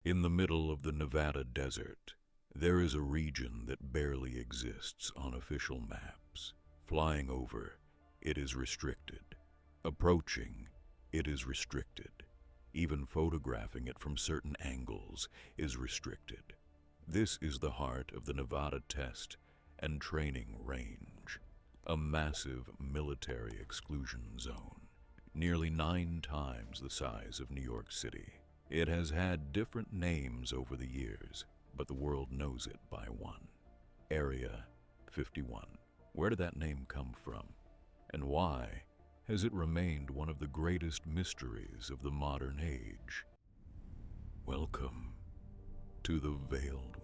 In the middle of the Nevada desert, there is a region that barely exists on official maps. Flying over, it is restricted. Approaching, it is restricted. Even photographing it from certain angles is restricted. This is the heart of the Nevada Test and Training Range, a massive military exclusion zone, nearly 9 times the size of New York City. It has had different names over the years, but the world knows it by one: Area 51. Where did that name come from? And why has it remained one of the greatest mysteries of the modern age? Welcome to the Veiled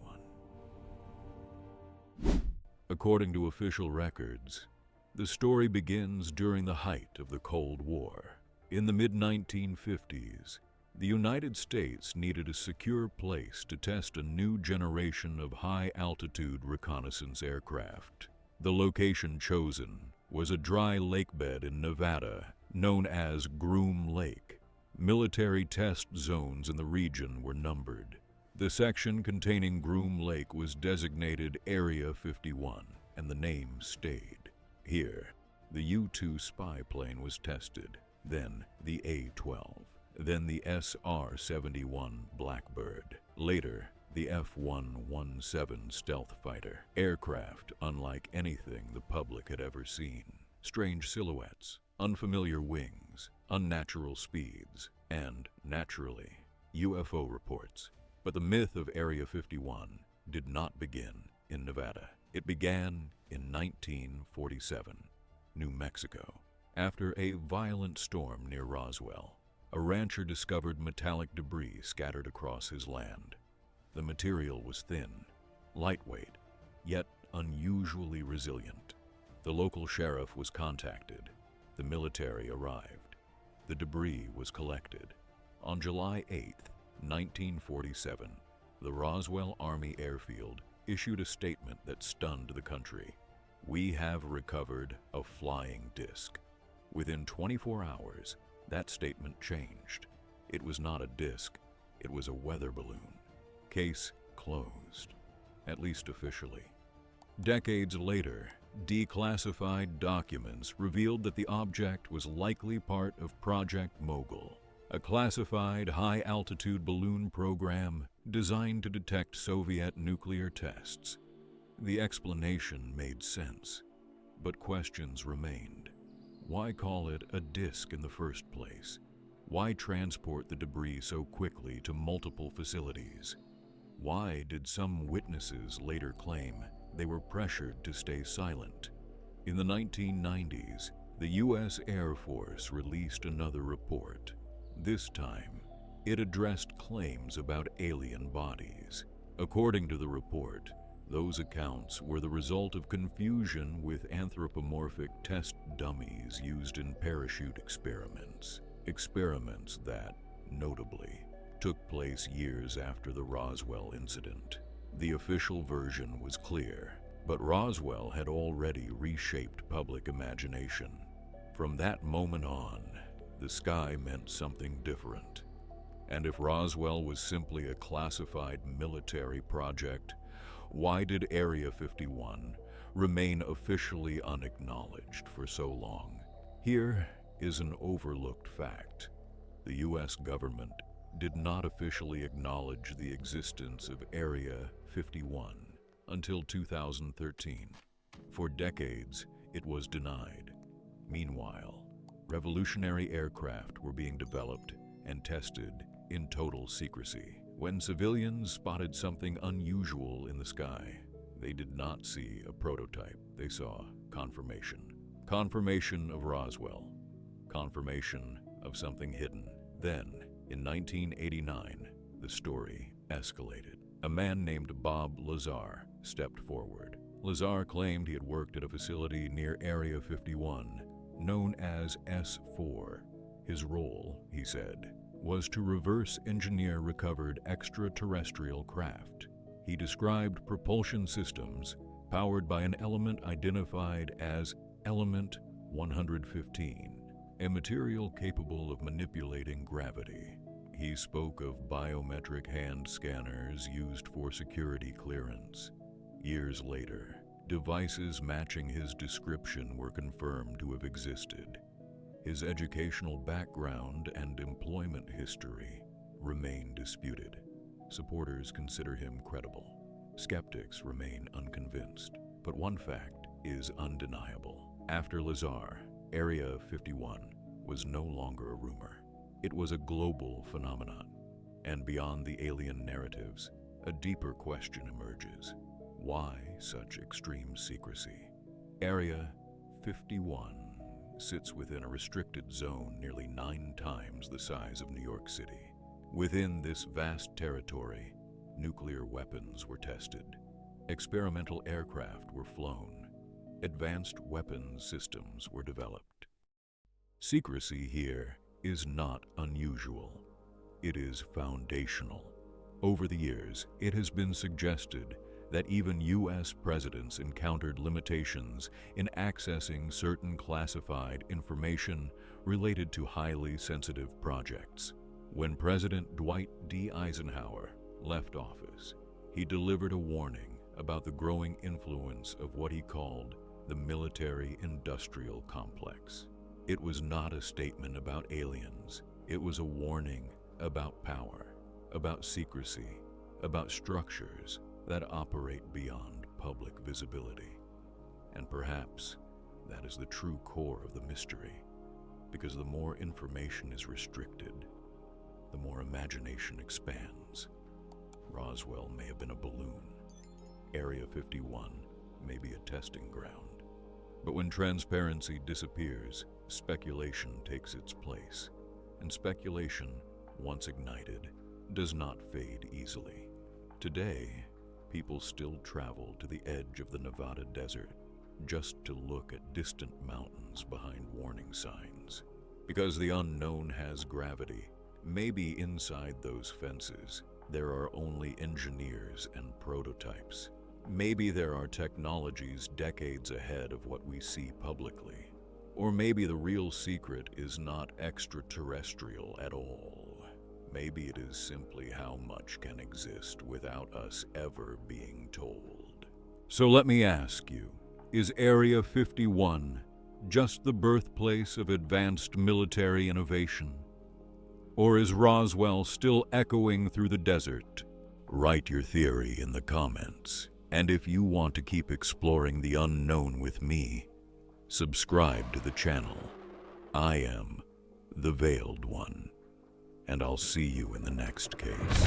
One. According to official records, the story begins during the height of the Cold War. In the mid-1950s, the United States needed a secure place to test a new generation of high-altitude reconnaissance aircraft. The location chosen was a dry lakebed in Nevada known as Groom Lake. Military test zones in the region were numbered. The section containing Groom Lake was designated Area 51, and the name stayed. Here, the U-2 spy plane was tested, then the A-12. Then the SR-71 Blackbird, later the F-117 stealth fighter, aircraft unlike anything the public had ever seen. Strange silhouettes, unfamiliar wings, unnatural speeds, and, naturally, UFO reports. But the myth of Area 51 did not begin in Nevada. It began in 1947, New Mexico. After a violent storm near Roswell, a rancher discovered metallic debris scattered across his land. The material was thin, lightweight, yet unusually resilient. The local sheriff was contacted. The military arrived. The debris was collected. On July 8, 1947, the Roswell Army Airfield issued a statement that stunned the country. "We have recovered a flying disc." Within 24 hours, that statement changed. It was not a disc, it was a weather balloon. Case closed, at least officially. Decades later, declassified documents revealed that the object was likely part of Project Mogul, a classified high-altitude balloon program designed to detect Soviet nuclear tests. The explanation made sense, but questions remained. Why call it a disc in the first place? Why transport the debris so quickly to multiple facilities? Why did some witnesses later claim they were pressured to stay silent? In the 1990s, the U.S. Air Force released another report. This time, it addressed claims about alien bodies. According to the report, those accounts were the result of confusion with anthropomorphic test dummies used in parachute experiments. Experiments that, notably, took place years after the Roswell incident. The official version was clear, but Roswell had already reshaped public imagination. From that moment on, the sky meant something different. And if Roswell was simply a classified military project, why did Area 51 remain officially unacknowledged for so long? Here is an overlooked fact. The U.S. government did not officially acknowledge the existence of Area 51 until 2013. For decades, it was denied. Meanwhile, revolutionary aircraft were being developed and tested in total secrecy. When civilians spotted something unusual in the sky, they did not see a prototype. They saw confirmation. Confirmation of Roswell. Confirmation of something hidden. Then, in 1989, the story escalated. A man named Bob Lazar stepped forward. Lazar claimed he had worked at a facility near Area 51, known as S4. His role, he said, was to reverse engineer recovered extraterrestrial craft. He described propulsion systems powered by an element identified as Element 115, a material capable of manipulating gravity. He spoke of biometric hand scanners used for security clearance. Years later, devices matching his description were confirmed to have existed. His educational background and employment history remain disputed. Supporters consider him credible. Skeptics remain unconvinced. But one fact is undeniable. After Lazar, Area 51 was no longer a rumor. It was a global phenomenon. And beyond the alien narratives, a deeper question emerges. Why such extreme secrecy? Area 51 sits within a restricted zone nearly 9 times the size of New York City. Within this vast territory, nuclear weapons were tested, experimental aircraft were flown, advanced weapons systems were developed. Secrecy here is not unusual. It is foundational. Over the years, it has been suggested that even U.S. presidents encountered limitations in accessing certain classified information related to highly sensitive projects. When President Dwight D. Eisenhower left office, he delivered a warning about the growing influence of what he called the military-industrial complex. It was not a statement about aliens. It was a warning about power, about secrecy, about structures that operate beyond public visibility. And perhaps that is the true core of the mystery, because the more information is restricted, the more imagination expands. Roswell may have been a balloon. Area 51 may be a testing ground. But when transparency disappears, speculation takes its place. And speculation, once ignited, does not fade easily. Today, people still travel to the edge of the Nevada desert just to look at distant mountains behind warning signs. Because the unknown has gravity, maybe inside those fences, there are only engineers and prototypes. Maybe there are technologies decades ahead of what we see publicly. Or maybe the real secret is not extraterrestrial at all. Maybe it is simply how much can exist without us ever being told. So let me ask you, is Area 51 just the birthplace of advanced military innovation? Or is Roswell still echoing through the desert? Write your theory in the comments. And if you want to keep exploring the unknown with me, subscribe to the channel. I am the Veiled One, and I'll see you in the next case.